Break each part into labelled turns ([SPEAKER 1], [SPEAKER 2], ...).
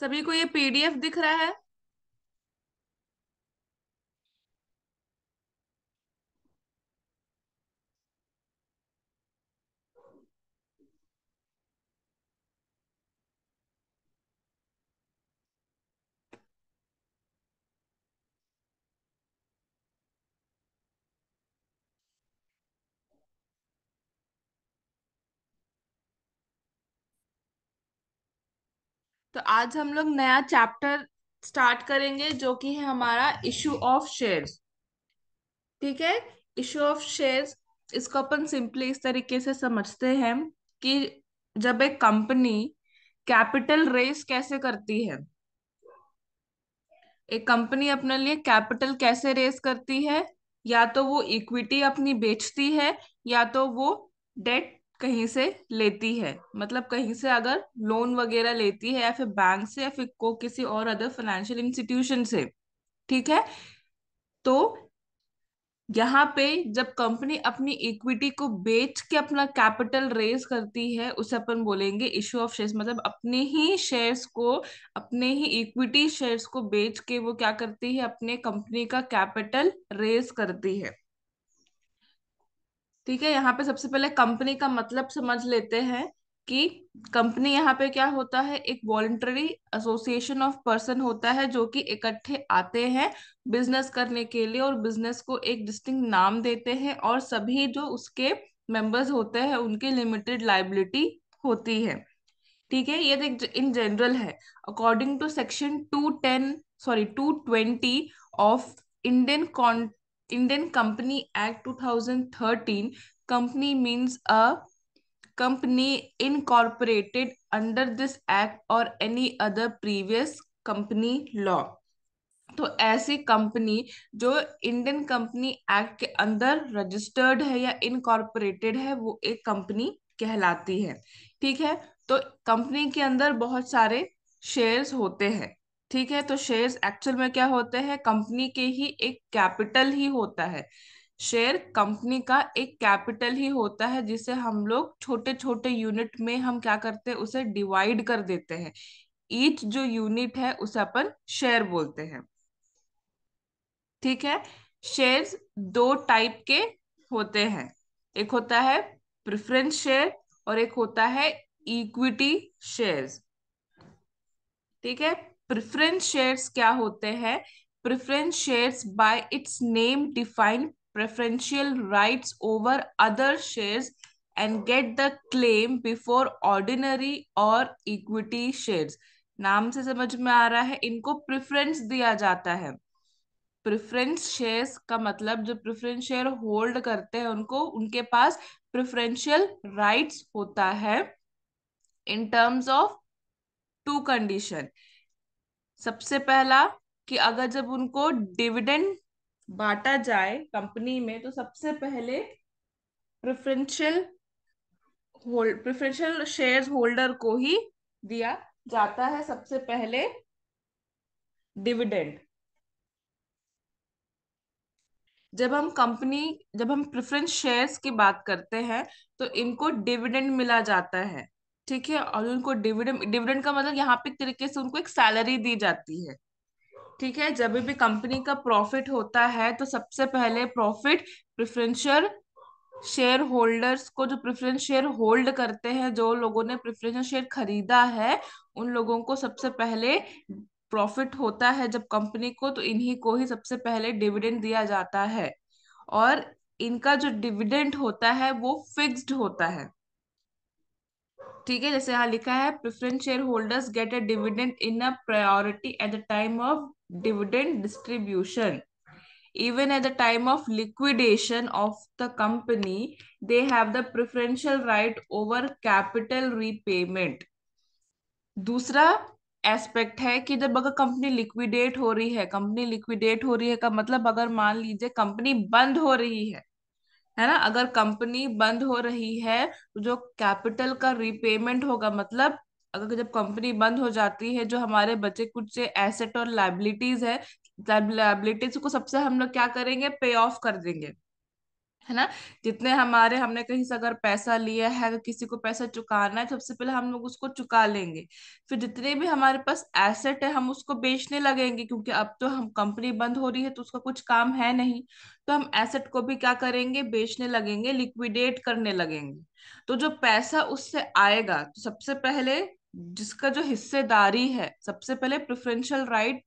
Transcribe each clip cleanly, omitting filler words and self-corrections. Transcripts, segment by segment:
[SPEAKER 1] सभी को ये पीडीएफ दिख रहा है? तो आज हम लोग नया चैप्टर स्टार्ट करेंगे जो कि है हमारा इशू ऑफ शेयर्स। ठीक है। इशू ऑफ शेयर्स, इसको अपन सिंपली इस तरीके से समझते हैं कि जब एक कंपनी कैपिटल रेस कैसे करती है, एक कंपनी अपने लिए कैपिटल कैसे रेस करती है, या तो वो इक्विटी अपनी बेचती है, या तो वो डेट कहीं से लेती है, मतलब कहीं से अगर लोन वगैरह लेती है या फिर बैंक से या फिर को किसी और अदर फाइनेंशियल इंस्टीट्यूशन से। ठीक है। तो यहाँ पे जब कंपनी अपनी इक्विटी को बेच के अपना कैपिटल रेज करती है उसे अपन बोलेंगे इशू ऑफ शेयर्स, मतलब अपने ही शेयर्स को, अपने ही इक्विटी शेयर्स को बेच के वो क्या करती है, अपने कंपनी का कैपिटल रेज करती है। ठीक है। यहाँ पे सबसे पहले कंपनी का मतलब समझ लेते हैं कि कंपनी यहाँ पे क्या होता है, एक वॉलंटरी एसोसिएशन ऑफ पर्सन होता है जो कि इकट्ठे आते हैं बिजनेस करने के लिए और बिजनेस को एक डिस्टिंक्ट नाम देते हैं, और सभी जो उसके मेंबर्स होते हैं उनकी लिमिटेड लाइबिलिटी होती है। ठीक है। ये देख इन जनरल है। अकॉर्डिंग टू सेक्शन 210, सॉरी 220 ऑफ Indian Indian company act 2013, company means a company incorporated under this act or any other previous company law। तो ऐसी कंपनी जो इंडियन कंपनी एक्ट के अंदर रजिस्टर्ड है या इनकॉर्पोरेटेड है वो एक कंपनी कहलाती है। ठीक है। तो कंपनी के अंदर बहुत सारे शेयर्स होते हैं। ठीक है। तो शेयर्स एक्चुअल में क्या होते हैं, कंपनी के ही एक कैपिटल ही होता है। शेयर कंपनी का एक कैपिटल ही होता है जिसे हम लोग छोटे छोटे यूनिट में हम क्या करते हैं, उसे डिवाइड कर देते हैं। ईच जो यूनिट है उसे अपन शेयर बोलते हैं। ठीक है। शेयर्स दो टाइप के होते हैं, एक होता है प्रेफरेंस शेयर और एक होता है इक्विटी शेयर्स। ठीक है। प्रेफरेंस शेयर्स क्या होते हैं? Preference shares bye it's name define preferential rights over other shares and get the claim before ordinary और इक्विटी शेयर्स। नाम से समझ में आ रहा है, इनको प्रेफरेंस दिया जाता है। प्रेफरेंस शेयर्स का मतलब जो प्रेफरेंस शेयर होल्ड करते हैं उनको, उनके पास प्रेफरेंशियल राइट्स होता है in terms of two condition. सबसे पहला कि अगर जब उनको डिविडेंड बांटा जाए कंपनी में तो सबसे पहले प्रेफरेंशियल प्रेफरेंशियल शेयर्स होल्डर को ही दिया जाता है सबसे पहले डिविडेंड। जब हम प्रेफरेंस शेयर्स की बात करते हैं तो इनको डिविडेंड मिला जाता है। ठीक है। और उनको डिविडेंड डिविडेंड का मतलब यहाँ पे एक तरीके से उनको एक सैलरी दी जाती है। ठीक है। जब भी कंपनी का प्रॉफिट होता है तो सबसे पहले प्रॉफिट प्रेफरेंशियल शेयर होल्डर्स को, जो प्रेफरेंस शेयर होल्ड करते हैं, जो लोगों ने प्रेफरेंशियल शेयर खरीदा है, उन लोगों को सबसे पहले प्रॉफिट होता है जब कंपनी को, तो इन्हीं को ही सबसे पहले डिविडेंड दिया जाता है। और इनका जो डिविडेंड होता है वो फिक्स्ड होता है। ठीक है। जैसे यहाँ लिखा है preference share holders get a dividend in a priority at the time of dividend distribution. Even at the time of liquidation of the company, they have the preferential right over capital repayment। दूसरा aspect है कि जब अगर company liquidate हो रही है, company liquidate हो रही है का मतलब अगर मान लीजिए कंपनी बंद हो रही है ना, अगर कंपनी बंद हो रही है तो जो कैपिटल का रीपेमेंट होगा, मतलब अगर जब कंपनी बंद हो जाती है जो हमारे बचे कुछ से एसेट और लाइबिलिटीज है, लाइबिलिटीज को सबसे हम लोग क्या करेंगे, पे ऑफ कर देंगे। है ना। जितने हमारे, हमने कहीं से अगर पैसा लिया है, अगर किसी को पैसा चुकाना है तो सबसे पहले हम लोग उसको चुका लेंगे। फिर जितने भी हमारे पास एसेट है हम उसको बेचने लगेंगे, क्योंकि अब तो हम कंपनी बंद हो रही है तो उसका कुछ काम है नहीं। तो हम एसेट को भी क्या करेंगे, बेचने लगेंगे, लिक्विडेट करने लगेंगे। तो जो पैसा उससे आएगा, तो सबसे पहले जिसका जो हिस्सेदारी है, सबसे पहले प्रेफरेंशियल राइट,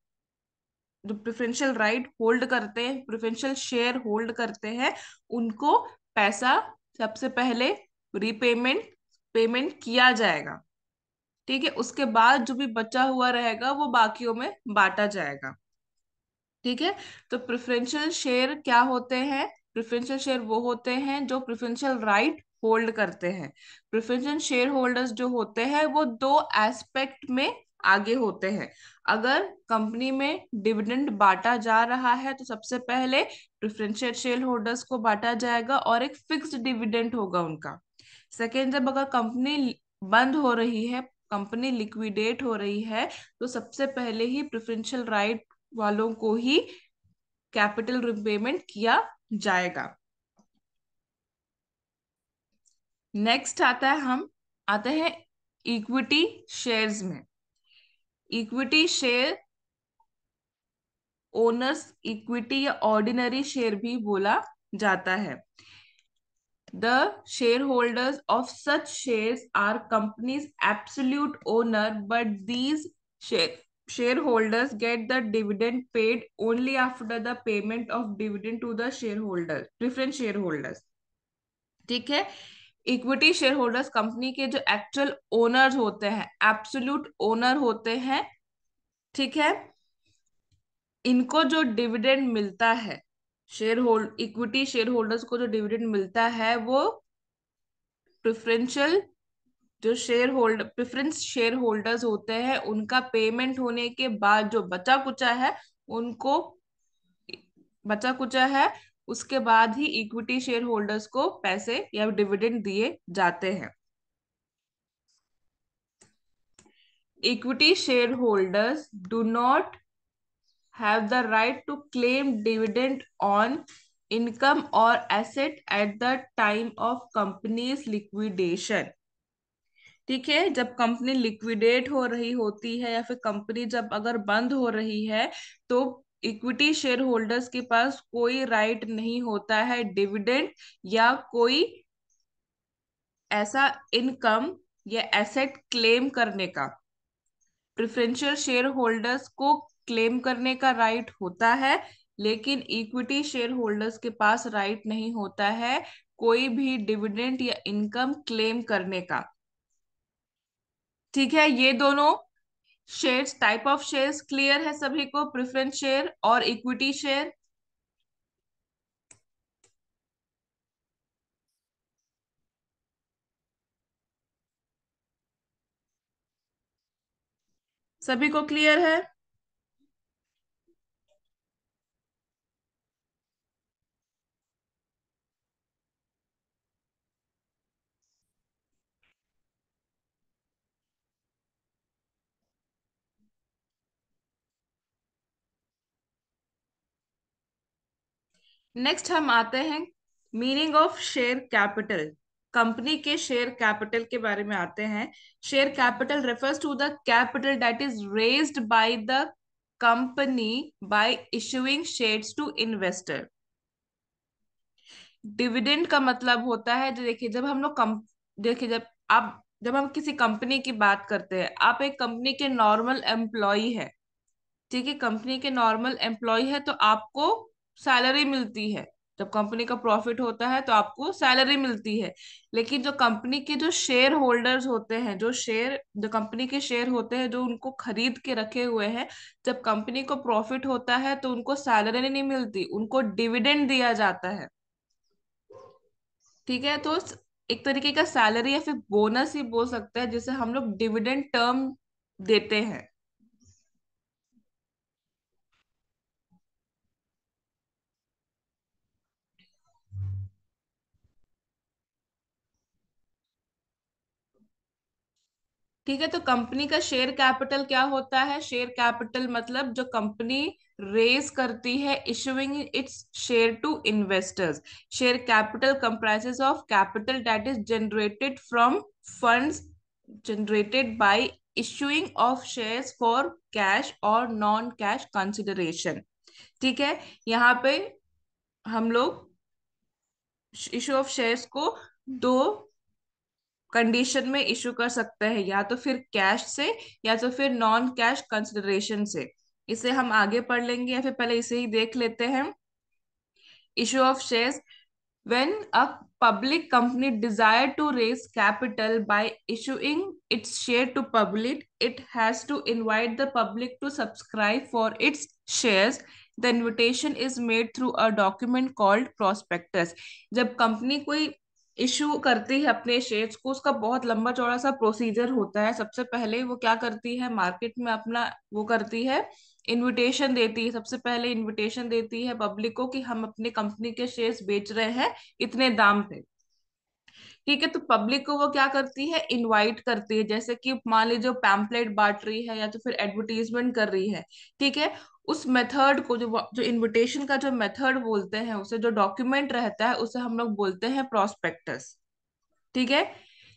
[SPEAKER 1] जो प्रेफरेंशियल राइट होल्ड करते हैं, प्रेफरेंशियल शेयर होल्ड करते हैं, उनको पैसा सबसे पहले रीपेमेंट पेमेंट किया जाएगा। ठीक है, उसके बाद जो भी बचा हुआ रहेगा वो बाकियों में बांटा जाएगा। ठीक है। तो प्रेफरेंशियल शेयर क्या होते हैं? प्रेफरेंशियल शेयर वो होते हैं जो प्रेफरेंशियल राइट होल्ड करते हैं। प्रेफरेंशियल शेयर होल्डर्स जो होते हैं वो दो एस्पेक्ट में आगे होते हैं। अगर कंपनी में डिविडेंड बांटा जा रहा है तो सबसे पहले प्रेफरेंशियल शेयर होल्डर्स को बांटा जाएगा और एक फिक्स्ड डिविडेंड होगा उनका। सेकेंड, जब अगर कंपनी बंद हो रही है, कंपनी लिक्विडेट हो रही है, तो सबसे पहले ही प्रेफरेंशियल राइट वालों को ही कैपिटल रिपेमेंट किया जाएगा। नेक्स्ट आता है, हम आते हैं इक्विटी शेयर्स में। इक्विटी शेयर ओनर्स इक्विटी या ऑर्डिनरी शेयर भी बोला जाता है। The shareholders of such shares are company's absolute owner, but these share shareholders get the dividend paid only after the payment of dividend to the shareholders, preference shareholders। ठीक है। Equity share holders company के जो actual owners होते हैं, absolute owner होते हैं। ठीक है। इनको जो डिविडेंड मिलता है, share hold equity share holders को जो डिविडेंड मिलता है वो प्रेफरेंशियल जो share holder preference share holders होते हैं उनका पेमेंट होने के बाद जो बचा कुचा है, उनको बचा कुचा है उसके बाद ही इक्विटी शेयर होल्डर्स को पैसे या डिविडेंड दिए जाते हैं। Equity share holders do not have the right to claim dividend on income or asset at the time of company's liquidation। ठीक है, जब कंपनी लिक्विडेट हो रही होती है या फिर कंपनी जब अगर बंद हो रही है, तो इक्विटी शेयर होल्डर्स के पास कोई राइट नहीं होता है डिविडेंड या कोई ऐसा इनकम या एसेट क्लेम करने का। प्रेफरेंशियल शेयर होल्डर्स को क्लेम करने का राइट होता है, लेकिन इक्विटी शेयर होल्डर्स के पास राइट नहीं होता है कोई भी डिविडेंड या इनकम क्लेम करने का। ठीक है, ये दोनों shares, type of shares clear है सभी को, प्रेफरेंस शेयर और इक्विटी शेयर। सभी को क्लियर है? नेक्स्ट हम आते हैं meaning of share capital. Company के शेयर कैपिटल के बारे में आते हैं। Share capital refers to the capital that is raised by the company by issuing shares to investor. Dividend का मतलब होता है, जो देखिए जब हम लोग कम देखिए जब हम किसी कंपनी की बात करते हैं, आप एक कंपनी के नॉर्मल एम्प्लॉय है। ठीक है, कंपनी के नॉर्मल एम्प्लॉय है तो आपको सैलरी मिलती है। जब कंपनी का प्रॉफिट होता है तो आपको सैलरी मिलती है। लेकिन जो कंपनी के जो शेयर होल्डर्स होते हैं, जो कंपनी के शेयर होते हैं जो उनको खरीद के रखे हुए हैं, जब कंपनी को प्रॉफिट होता है तो उनको सैलरी नहीं मिलती, उनको डिविडेंड दिया जाता है। ठीक है, तो एक तरीके का सैलरी या फिर बोनस ही बोल सकते हैं जिसे हम लोग डिविडेंड टर्म देते हैं। ठीक है, तो कंपनी का शेयर कैपिटल क्या होता है? शेयर कैपिटल मतलब जो कंपनी रेज करती है issuing its share to investors. Share capital comprises of capital that is generated from funds generated by issuing of shares for cash और नॉन कैश कंसिडरेशन। ठीक है, यहाँ पे हम लोग इशू ऑफ शेयर्स को दो कंडीशन में इशू कर सकते हैं, या तो फिर कैश से या तो फिर नॉन कैश कंसिडरेशन से। इसे हम आगे पढ़ लेंगे या फिर पहले इसे ही देख लेते हैं। Issue of shares: when a public company desire to raise capital by issuing its share to public, it has to invite the public to subscribe for its shares. The invitation is made through a document called prospectus. जब company कोई issue करती है अपने shares को, उसका बहुत लंबा चौड़ा सा प्रोसीजर होता है। सबसे पहले वो क्या करती है, मार्केट में अपना वो करती है, इनविटेशन देती है। सबसे पहले इनविटेशन देती है पब्लिक को कि हम अपने कंपनी के शेयर्स बेच रहे हैं इतने दाम पे। ठीक है, तो पब्लिक को वो क्या करती है, इनवाइट करती है। जैसे कि मान लीजिए पैम्पलेट बांट रही है या तो फिर एडवर्टीजमेंट कर रही है। ठीक है, उस मेथड को, जो जो इनविटेशन का जो मेथड बोलते हैं, उसे जो डॉक्यूमेंट रहता है उसे हम लोग बोलते हैं प्रोस्पेक्टस। ठीक है,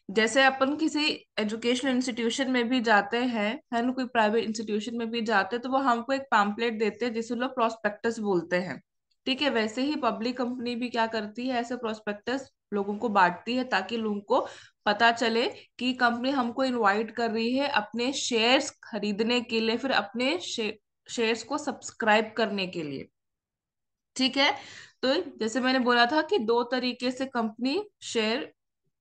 [SPEAKER 1] जैसे अपन किसी एजुकेशनल इंस्टीट्यूशन में भी जाते हैं, है ना, कोई प्राइवेट इंस्टीट्यूशन में भी जाते हैं, तो वो हमको एक पैम्पलेट देते हैं जिसे लोग प्रोस्पेक्टस बोलते हैं। ठीक है, वैसे ही पब्लिक कंपनी भी क्या करती है, ऐसे प्रोस्पेक्टस लोगों को बांटती है ताकि लोगों को पता चले कि कंपनी हमको इनवाइट कर रही है अपने शेयर्स खरीदने के लिए, फिर अपने शेयर्स को सब्सक्राइब करने के लिए। ठीक है, तो जैसे मैंने बोला था कि दो तरीके से कंपनी शेयर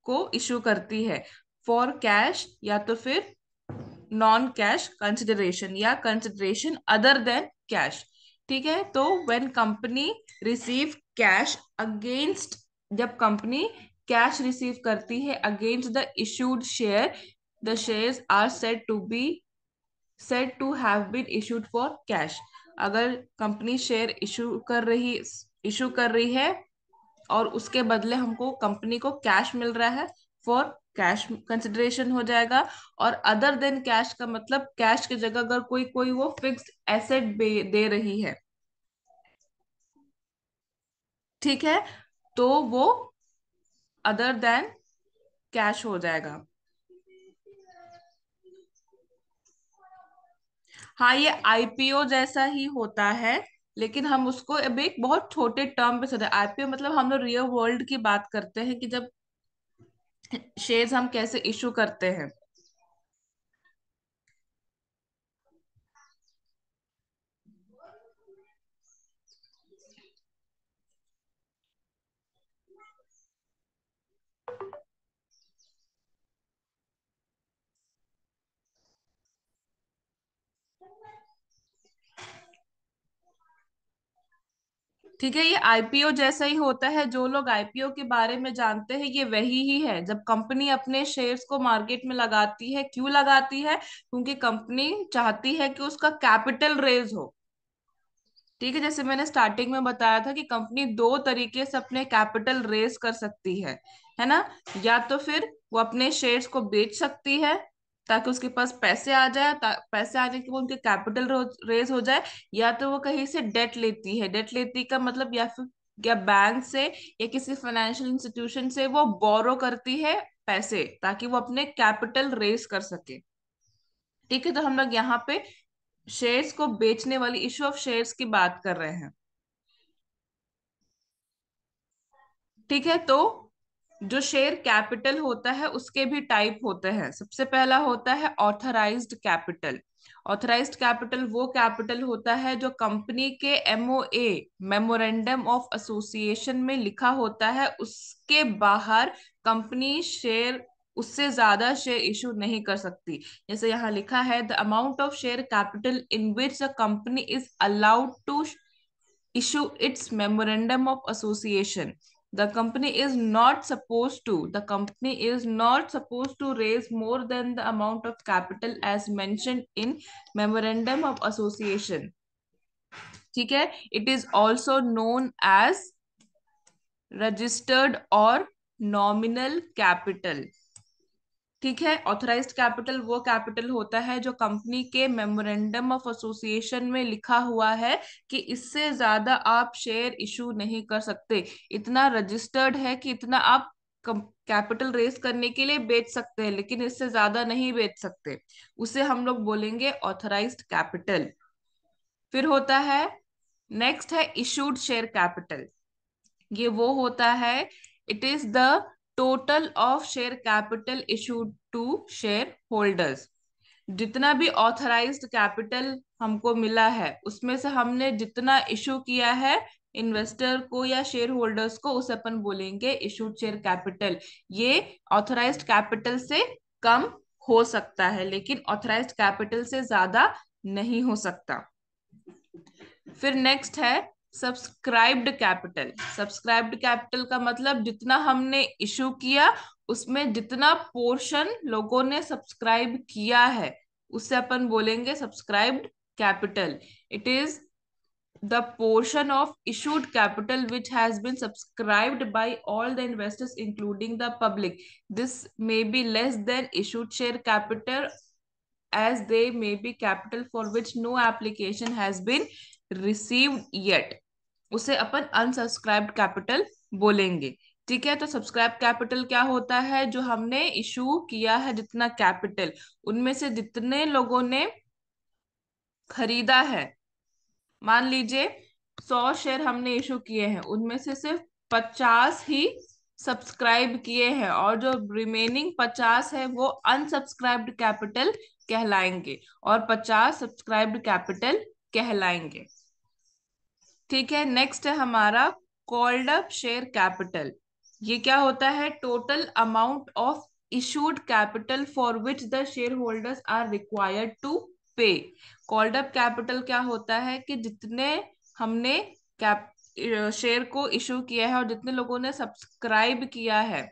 [SPEAKER 1] को इशू करती है, फॉर कैश या तो फिर नॉन कैश कंसिडरेशन या कंसिडरेशन अदर देन कैश। ठीक है, तो when company receive cash against, जब कंपनी कैश रिसीव करती है against the issued share, the shares are said to have been issued for cash. अगर कंपनी शेयर इशू कर रही है और उसके बदले हमको कंपनी को कैश मिल रहा है, फॉर कैश कंसिडरेशन हो जाएगा। और अदर देन कैश का मतलब कैश की जगह अगर कोई कोई वो फिक्स्ड एसेट दे रही है, ठीक है, तो वो अदर देन कैश हो जाएगा। हाँ, ये आईपीओ जैसा ही होता है, लेकिन हम उसको अब एक बहुत छोटे टर्म पे समझे। आईपीओ मतलब हम लोग रियल वर्ल्ड की बात करते हैं कि जब शेयर्स हम कैसे इशू करते हैं। ठीक है, ये आईपीओ जैसा ही होता है। जो लोग आईपीओ के बारे में जानते हैं, ये वही ही है जब कंपनी अपने शेयर्स को मार्केट में लगाती है। क्यों लगाती है? क्योंकि कंपनी चाहती है कि उसका कैपिटल रेज हो। ठीक है, जैसे मैंने स्टार्टिंग में बताया था कि कंपनी दो तरीके से अपने कैपिटल रेज कर सकती है ना। या तो फिर वो अपने शेयर्स को बेच सकती है ताकि उसके पास पैसे आ जाए, पैसे आने के बाद उनके कैपिटल रेज हो जाए। या तो वो कहीं से डेट लेती है। डेट लेती का मतलब या फिर या बैंक से या किसी फाइनेंशियल इंस्टीट्यूशन से वो बोरो करती है पैसे, ताकि वो अपने कैपिटल रेज कर सके। ठीक है, तो हम लोग यहाँ पे शेयर्स को बेचने वाली इशू ऑफ शेयर्स की बात कर रहे हैं। ठीक है, तो जो शेयर कैपिटल होता है उसके भी टाइप होते हैं। सबसे पहला होता है ऑथराइज्ड कैपिटल। ऑथराइज्ड कैपिटल वो कैपिटल होता है जो कंपनी के एमओए, मेमोरेंडम ऑफ एसोसिएशन में लिखा होता है। उसके बाहर कंपनी शेयर, उससे ज्यादा शेयर इशू नहीं कर सकती। जैसे यहाँ लिखा है, the amount of share capital in which the company is allowed to issue its memorandum of association. The company is not supposed to raise more than the amount of capital as mentioned in memorandum of association. ठीक है, it is also known as registered or nominal capital. ठीक है। Authorised capital वो capital होता है जो company के memorandum of association में लिखा हुआ है कि इससे ज्यादा आप शेयर इशू नहीं कर सकते। इतना रजिस्टर्ड है कि इतना आप कैपिटल रेज करने के लिए बेच सकते हैं, लेकिन इससे ज्यादा नहीं बेच सकते। उसे हम लोग बोलेंगे ऑथराइज्ड कैपिटल। फिर होता है, नेक्स्ट है इशूड शेयर कैपिटल। ये वो होता है, it is the total of share capital issued to share holders. जितना भी ऑथराइज्ड कैपिटल हमको मिला है उसमें से हमने जितना इशू किया है इन्वेस्टर को या शेयर होल्डर्स को, उसे अपन बोलेंगे इशूड शेयर कैपिटल। ये ऑथराइज्ड कैपिटल से कम हो सकता है, लेकिन ऑथराइज्ड कैपिटल से ज्यादा नहीं हो सकता। फिर नेक्स्ट है सब्सक्राइब्ड कैपिटल। सब्सक्राइब्ड कैपिटल का मतलब जितना हमने इशू किया उसमें जितना पोर्शन लोगों ने सब्सक्राइब किया है उससे अपन बोलेंगे subscribed capital. It is the portion of issued capital which has been subscribed by all the investors including the public. This may be less than issued share capital, as they may be capital for which no application has been received yet. उसे अपन अनसब्सक्राइब्ड capital बोलेंगे। ठीक है, तो subscribe capital क्या होता है? जो हमने इशू किया है जितना कैपिटल, उनमें से जितने लोगों ने खरीदा है, मान लीजिए 100 शेयर हमने इशू किए हैं, उनमें से सिर्फ 50 ही सब्सक्राइब किए हैं, और जो रिमेनिंग 50 है वो अनसब्सक्राइब्ड कैपिटल कहलाएंगे और 50 सब्सक्राइब्ड कैपिटल कहलाएंगे। ठीक है, नेक्स्ट है हमारा कॉल्ड अप शेयर कैपिटल। ये क्या होता है? Total amount of issued capital for which the share holders are required to pay. Called up capital क्या होता है कि जितने हमने कैप शेयर को इशू किया है और जितने लोगों ने सब्सक्राइब किया है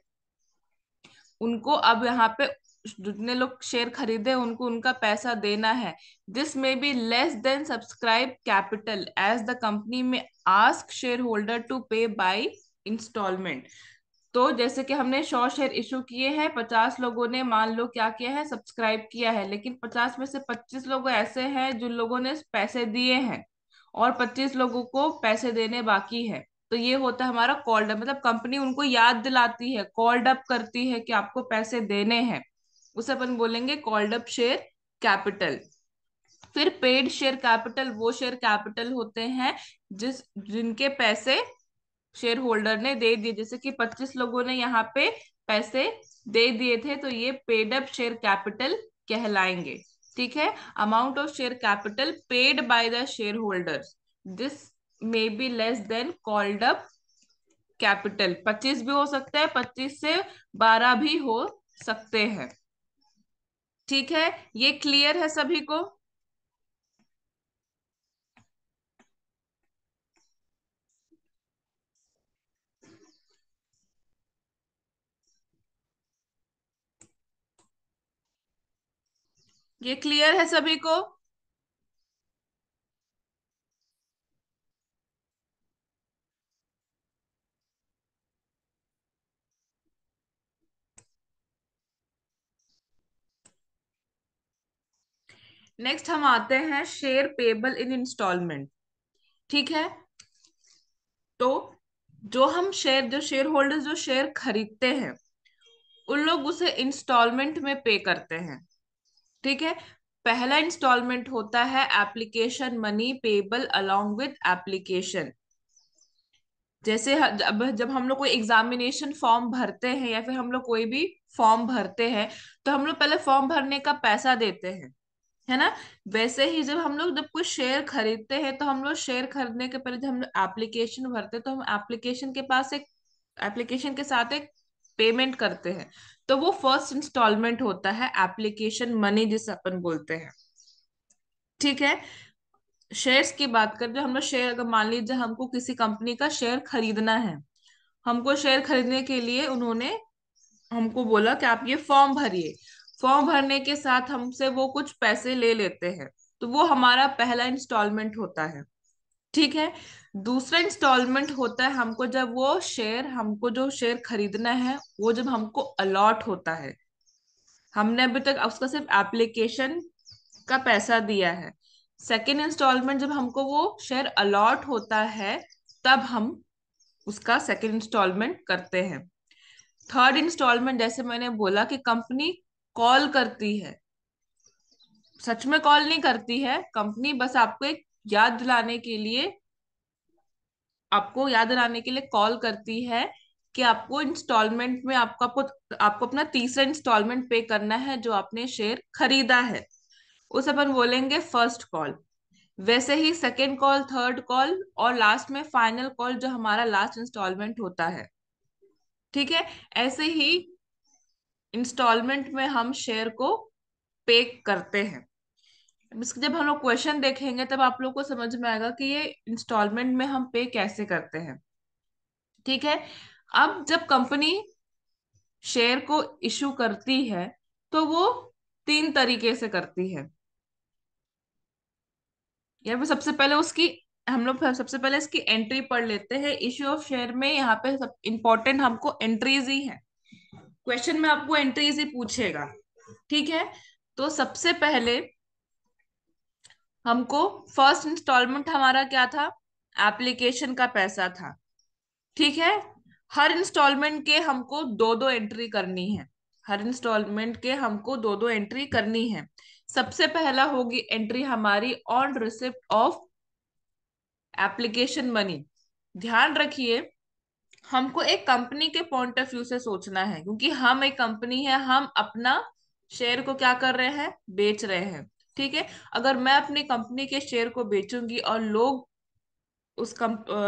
[SPEAKER 1] उनको अब यहाँ पे जितने लोग शेयर खरीदे उनको उनका पैसा देना है। दिस में be less than subscribe capital as the company में ask share holder to pay by instalment. तो जैसे कि हमने 100 शेयर इशू किए हैं, 50 लोगों ने मान लो क्या किया है, सब्सक्राइब किया है, लेकिन 50 में से 25 लोग ऐसे हैं जिन लोगों ने पैसे दिए हैं और 25 लोगों को पैसे देने बाकी है। तो ये होता है हमारा कॉल्ड अप, मतलब कंपनी उनको याद दिलाती है, कॉल्ड अप करती है कि आपको पैसे देने हैं। उसे अपन बोलेंगे कॉल्ड अप शेयर कैपिटल। फिर पेड शेयर कैपिटल वो शेयर कैपिटल होते हैं जिनके पैसे शेयर होल्डर ने दे दिए। जैसे कि 25 लोगों ने यहाँ पे पैसे दे दिए थे, तो ये पेड अप शेयर कैपिटल कहलाएंगे। ठीक है, amount of share capital paid by the share holders, this may be less then called up capital. 25 भी हो सकता है, 25 से 12 भी हो सकते हैं। ठीक है, ये क्लियर है सभी को? ये क्लियर है सभी को? नेक्स्ट हम आते हैं शेयर पेबल इन इंस्टॉलमेंट। ठीक है, तो जो शेयर होल्डर जो शेयर खरीदते हैं उन लोग उसे इंस्टॉलमेंट में पे करते हैं। ठीक है, पहला इंस्टॉलमेंट होता है application money payable along with application. जैसे जब जब हम लोग कोई एग्जामिनेशन फॉर्म भरते हैं या फिर हम लोग कोई भी फॉर्म भरते हैं, तो हम लोग पहले फॉर्म भरने का पैसा देते हैं, है ना? वैसे ही जब कोई शेयर खरीदते हैं तो हम लोग शेयर खरीदने के पहले जब हम लोग एप्लीकेशन भरते हैं तो हम एप्लीकेशन के साथ एक पेमेंट करते हैं। तो वो फर्स्ट इंस्टॉलमेंट होता है एप्लीकेशन मनी जिसे अपन बोलते हैं। ठीक है, शेयर्स की बात करें, जो हम लोग शेयर, अगर मान लीजिए हमको किसी कंपनी का शेयर खरीदना है, हमको शेयर खरीदने के लिए उन्होंने हमको बोला कि आप ये फॉर्म भरिए। फॉर्म भरने के साथ हमसे वो कुछ पैसे ले लेते हैं, तो वो हमारा पहला इंस्टॉलमेंट होता है। ठीक है, दूसरा इंस्टॉलमेंट होता है हमको जब वो शेयर, हमको जो शेयर खरीदना है वो जब हमको अलॉट होता है। हमने अभी तक उसका सिर्फ एप्लीकेशन का पैसा दिया है। सेकेंड इंस्टॉलमेंट जब हमको वो शेयर अलॉट होता है, तब हम उसका सेकेंड इंस्टॉलमेंट करते हैं। थर्ड इंस्टॉलमेंट जैसे मैंने बोला कि कंपनी कॉल करती है, सच में कॉल नहीं करती है कंपनी, बस आपको एक याद दिलाने के लिए, आपको याद दिलाने के लिए कॉल करती है कि आपको इंस्टॉलमेंट में आपको अपना तीसरा इंस्टॉलमेंट पे करना है जो आपने शेयर खरीदा है। उस अपन बोलेंगे फर्स्ट कॉल। वैसे ही सेकेंड कॉल, थर्ड कॉल और लास्ट में फाइनल कॉल जो हमारा लास्ट इंस्टॉलमेंट होता है। ठीक है, ऐसे ही इंस्टॉलमेंट में हम शेयर को पे करते हैं। जब हम लोग क्वेश्चन देखेंगे तब आप लोग को समझ में आएगा कि ये इंस्टॉलमेंट में हम पे कैसे करते हैं। ठीक है, अब जब कंपनी शेयर को इशू करती है तो वो तीन तरीके से करती है। या फिर सबसे पहले उसकी, हम लोग सबसे पहले इसकी एंट्री पढ़ लेते हैं। इश्यू ऑफ शेयर में यहाँ पे सब इंपॉर्टेंट हमको एंट्रीज ही है, क्वेश्चन में आपको एंट्रीज ही पूछेगा। ठीक है, तो सबसे पहले हमको फर्स्ट इंस्टॉलमेंट हमारा क्या था, एप्लीकेशन का पैसा था। ठीक है, हर इंस्टॉलमेंट के हमको दो दो एंट्री करनी है, हर इंस्टॉलमेंट के हमको दो दो एंट्री करनी है। सबसे पहला होगी एंट्री हमारी on receipt of application money. ध्यान रखिए, हमको एक कंपनी के पॉइंट ऑफ व्यू से सोचना है, क्योंकि हम एक कंपनी है, हम अपना शेयर को क्या कर रहे हैं, बेच रहे हैं। ठीक है, अगर मैं अपनी कंपनी के शेयर को बेचूंगी और लोग उस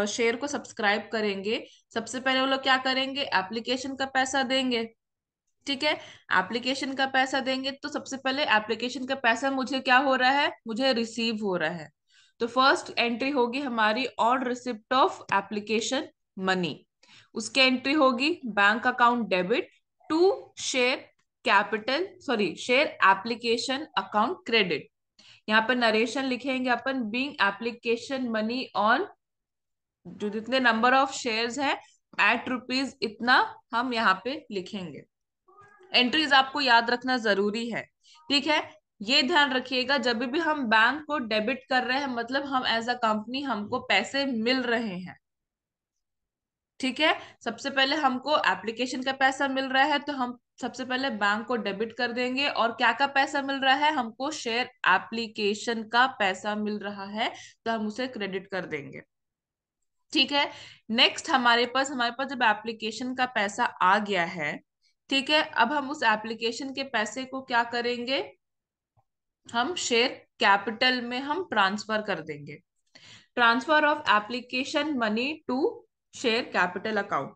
[SPEAKER 1] शेयर को सब्सक्राइब करेंगे, सबसे पहले वो लोग क्या करेंगे, एप्लीकेशन का पैसा देंगे। ठीक है, एप्लीकेशन का पैसा देंगे तो सबसे पहले एप्लीकेशन का पैसा मुझे क्या हो रहा है, मुझे रिसीव हो रहा है। तो फर्स्ट एंट्री होगी हमारी on receipt of application money. उसके एंट्री होगी bank account debit to share capital, sorry share application account credit. यहाँ पर नरेशन लिखेंगे अपन, बीइंग एप्लीकेशन मनी ऑन, जो जितने नंबर ऑफ शेयर्स है एट रुपीज इतना हम यहाँ पे लिखेंगे। एंट्रीज आपको याद रखना जरूरी है। ठीक है, ये ध्यान रखिएगा जब भी हम बैंक को डेबिट कर रहे हैं मतलब हम एज अ कंपनी हमको पैसे मिल रहे हैं। ठीक है, सबसे पहले हमको एप्लीकेशन का पैसा मिल रहा है तो हम सबसे पहले बैंक को डेबिट कर देंगे। और क्या का पैसा मिल रहा है, हमको शेयर एप्लीकेशन का पैसा मिल रहा है तो हम उसे क्रेडिट कर देंगे। ठीक है, नेक्स्ट हमारे पास जब एप्लीकेशन का पैसा आ गया है, ठीक है, अब हम उस एप्लीकेशन के पैसे को क्या करेंगे, हम शेयर कैपिटल में हम ट्रांसफर कर देंगे। Transfer of application money to share capital account.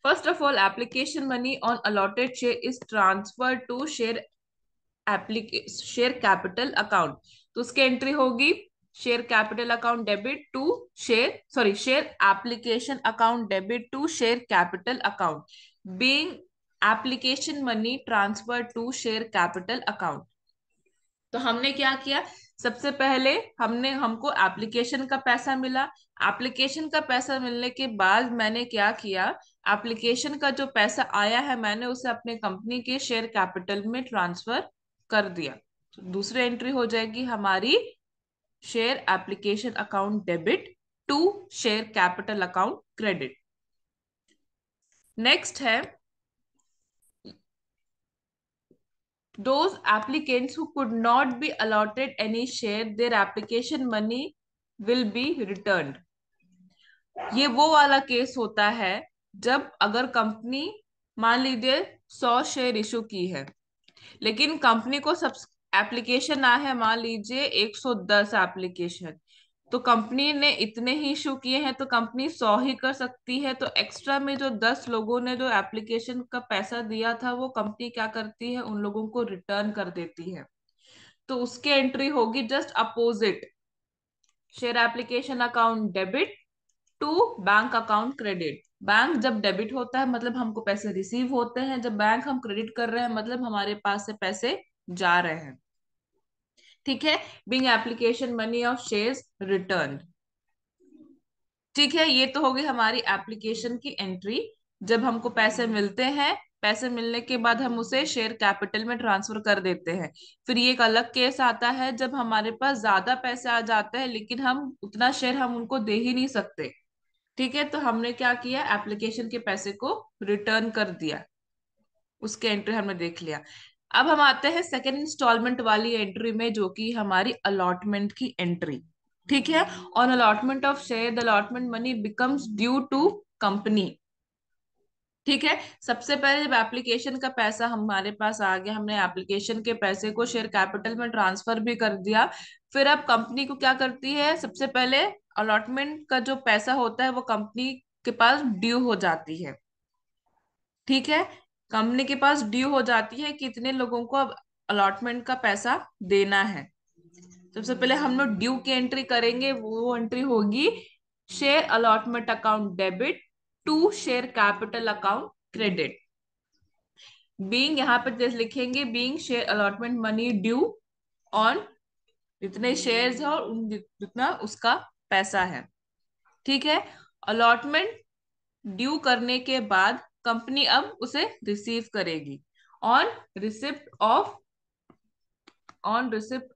[SPEAKER 1] First of all application money on allotted share is transfer to share capital account. तो उसकी एंट्री होगी share capital account debit to share application account debit to share capital account, being application money transfer to share capital account. तो हमने क्या किया, सबसे पहले हमको एप्लीकेशन का पैसा मिला। एप्लीकेशन का पैसा मिलने के बाद मैंने क्या किया, एप्लीकेशन का जो पैसा आया है मैंने उसे अपने कंपनी के शेयर कैपिटल में ट्रांसफर कर दिया। तो दूसरी एंट्री हो जाएगी हमारी share application account debit to share capital account credit. Next है, those applicants who could not be allotted any share, their application money will be returned। ये वो वाला केस होता है जब अगर कंपनी मान लीजिए 100 शेयर इशू की है, लेकिन कंपनी को सब एप्लीकेशन आए हैं मान लीजिए 110 एप्लीकेशन, तो कंपनी ने इतने ही इशू किए हैं तो कंपनी 100 ही कर सकती है। तो एक्स्ट्रा में जो 10 लोगों ने जो एप्लीकेशन का पैसा दिया था वो कंपनी क्या करती है, उन लोगों को रिटर्न कर देती है। तो उसके एंट्री होगी just opposite, share application account debit to bank account credit. Bank जब डेबिट होता है मतलब हमको पैसे रिसीव होते हैं, जब बैंक हम क्रेडिट कर रहे हैं मतलब हमारे पास से पैसे जा रहे हैं। ठीक है, being application money of shares return. ठीक है, ये तो हो गई हमारी एप्लीकेशन की एंट्री, जब हमको पैसे मिलते हैं पैसे मिलने के बाद हम उसे शेयर कैपिटल में ट्रांसफर कर देते हैं। फिर ये एक अलग केस आता है जब हमारे पास ज्यादा पैसे आ जाते हैं लेकिन हम उतना शेयर हम उनको दे ही नहीं सकते। ठीक है, तो हमने क्या किया, एप्लीकेशन के पैसे को रिटर्न कर दिया, उसके एंट्री हमने देख लिया। अब हम आते हैं सेकेंड इंस्टॉलमेंट वाली एंट्री में, जो कि हमारी अलॉटमेंट की एंट्री। ठीक है, on allotment of share the allotment money becomes due to company. ठीक है, सबसे पहले जब एप्लीकेशन का पैसा हमारे पास आ गया, हमने एप्लीकेशन के पैसे को शेयर कैपिटल में ट्रांसफर भी कर दिया। फिर अब कंपनी को क्या करती है, सबसे पहले अलॉटमेंट का जो पैसा होता है वो कंपनी के पास ड्यू हो जाती है। ठीक है, कंपनी के पास ड्यू हो जाती है, कितने लोगों को अब अलॉटमेंट का पैसा देना है। सबसे पहले हम लोग ड्यू की एंट्री करेंगे, वो एंट्री होगी share allotment account debit to share capital account credit. Being यहाँ पर जैसे लिखेंगे, being share allotment money due on जितने शेयर्स है और जितना उसका पैसा है। ठीक है, अलॉटमेंट ड्यू करने के बाद कंपनी अब उसे रिसीव करेगी on receipt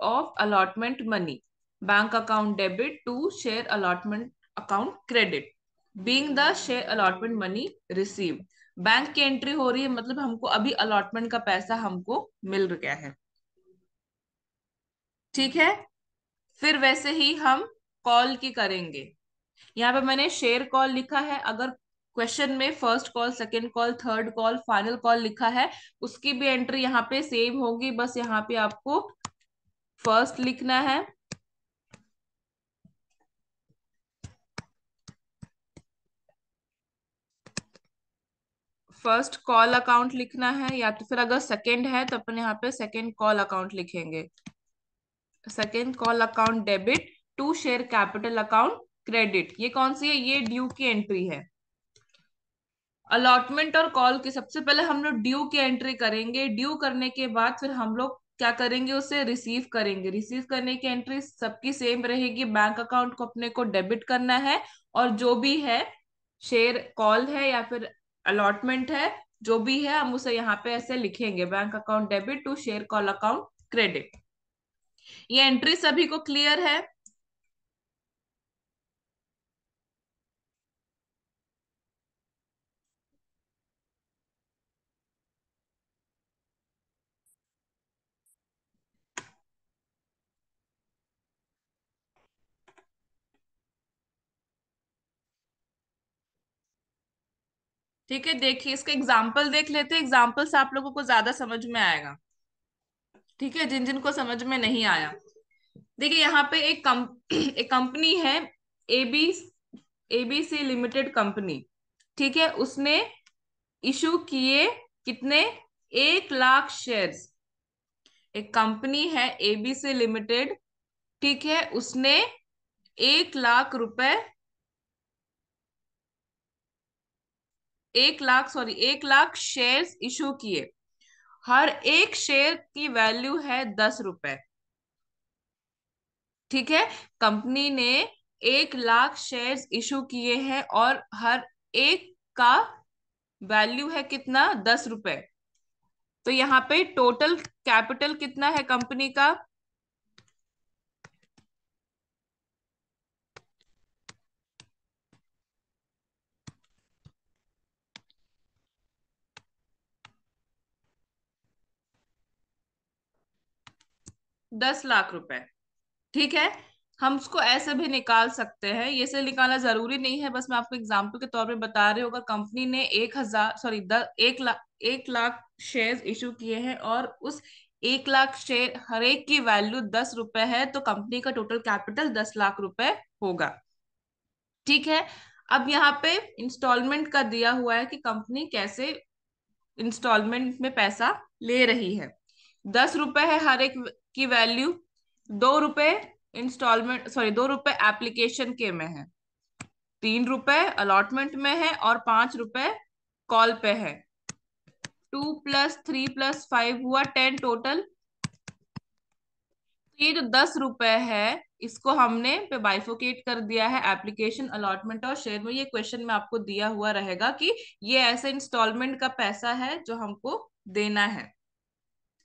[SPEAKER 1] of allotment money, bank account debit to share allotment account credit, being the share allotment money receive. Bank की एंट्री हो रही है, मतलब हमको अभी अलॉटमेंट का पैसा हमको मिल गया है। ठीक है, फिर वैसे ही हम कॉल की करेंगे। यहाँ पे मैंने शेयर कॉल लिखा है, अगर क्वेश्चन में first call, second call, third call, final call लिखा है, उसकी भी एंट्री यहाँ पे सेम होगी, बस यहाँ पे आपको फर्स्ट लिखना है, फर्स्ट कॉल अकाउंट लिखना है, या तो फिर अगर सेकंड है तो अपन यहाँ पे सेकंड कॉल अकाउंट लिखेंगे, second call account debit to share capital account credit. ये कौन सी है, ये ड्यू की एंट्री है। अलॉटमेंट और कॉल की सबसे पहले हम लोग ड्यू की एंट्री करेंगे, ड्यू करने के बाद फिर हम लोग क्या करेंगे, उसे रिसीव करेंगे। रिसीव करने की एंट्री सबकी सेम रहेगी, बैंक अकाउंट को अपने को डेबिट करना है, और जो भी है शेयर कॉल है या फिर अलॉटमेंट है, जो भी है हम उसे यहाँ पे ऐसे लिखेंगे, bank account debit to share call account credit. ये एंट्री सभी को क्लियर है? ठीक है, देखिए इसका एग्जाम्पल देख लेते हैं, एग्जाम्पल से आप लोगों को ज्यादा समझ में आएगा। ठीक है, जिन जिन को समझ में नहीं आया, देखिए यहाँ पे एक कंपनी है, एबी एबीसी लिमिटेड कंपनी। ठीक है, उसने इशू किए कितने, 1 लाख शेयर्स। एक कंपनी है एबीसी लिमिटेड, ठीक है, उसने 1 लाख रुपए, 1 लाख शेयर्स इशू किए। हर एक शेयर की वैल्यू है 10 रुपए। ठीक है, कंपनी ने 1 लाख शेयर्स इशू किए हैं और हर एक का वैल्यू है कितना, 10 रुपए। तो यहाँ पे टोटल कैपिटल कितना है कंपनी का, 10 लाख रुपए। ठीक है, हम उसको ऐसे भी निकाल सकते हैं, ये से निकालना जरूरी नहीं है, बस मैं आपको एग्जाम्पल के तौर पे बता रही होगा। कंपनी ने 1,000 सॉरी 1 लाख शेयर इशू किए हैं और उस 1 लाख शेयर हर एक की वैल्यू 10 रुपए है, तो कंपनी का टोटल कैपिटल 10 लाख रुपए होगा। ठीक है, अब यहाँ पे इंस्टॉलमेंट का दिया हुआ है कि कंपनी कैसे इंस्टॉलमेंट में पैसा ले रही है। 10 रुपए है हर एक की वैल्यू, 2 रुपए इंस्टॉलमेंट सॉरी 2 रुपए एप्लीकेशन के में है, 3 रुपए अलॉटमेंट में है और 5 रुपए कॉल पे है। 2 + 3 + 5 हुआ 10 टोटल। ये जो 10 रुपए है इसको हमने पे बाइफोकेट कर दिया है एप्लीकेशन, अलॉटमेंट और शेयर में। ये क्वेश्चन में आपको दिया हुआ रहेगा कि ये ऐसे इंस्टॉलमेंट का पैसा है जो हमको देना है।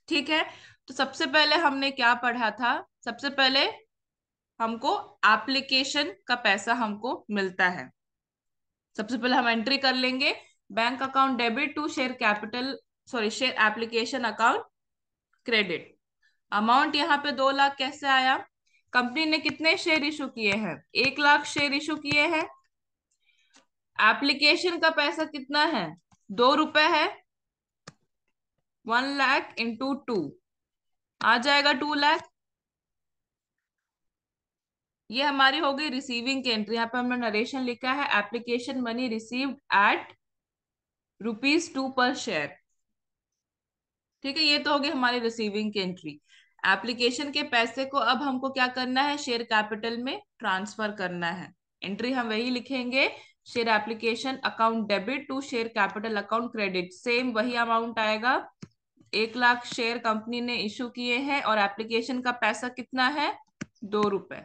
[SPEAKER 1] ठीक है, तो सबसे पहले हमने क्या पढ़ा था? सबसे पहले हमको एप्लीकेशन का पैसा हमको मिलता है। सबसे पहले हम एंट्री कर लेंगे, bank account debit to share capital, sorry share application account credit. Amount यहाँ पे 2 लाख कैसे आया? कंपनी ने कितने शेयर इशू किए हैं? 1 लाख शेयर इशू किए हैं। एप्लीकेशन का पैसा कितना है? 2 रुपए है। 1 लाख इंटू 2 आ जाएगा 2 लाख। ये हमारी हो गई रिसीविंग की एंट्री। यहाँ पे हमने नरेशन लिखा है, एप्लीकेशन मनी रिसीव्ड एट ₹2 पर शेयर। ठीक है, ये तो होगी हमारी रिसीविंग की एंट्री। एप्लीकेशन के पैसे को अब हमको क्या करना है? शेयर कैपिटल में ट्रांसफर करना है। एंट्री हम वही लिखेंगे, share application account debit to share capital account credit. Same वही अमाउंट आएगा। 1 लाख शेयर कंपनी ने इशू किए हैं और एप्लीकेशन का पैसा कितना है? 2 रुपए।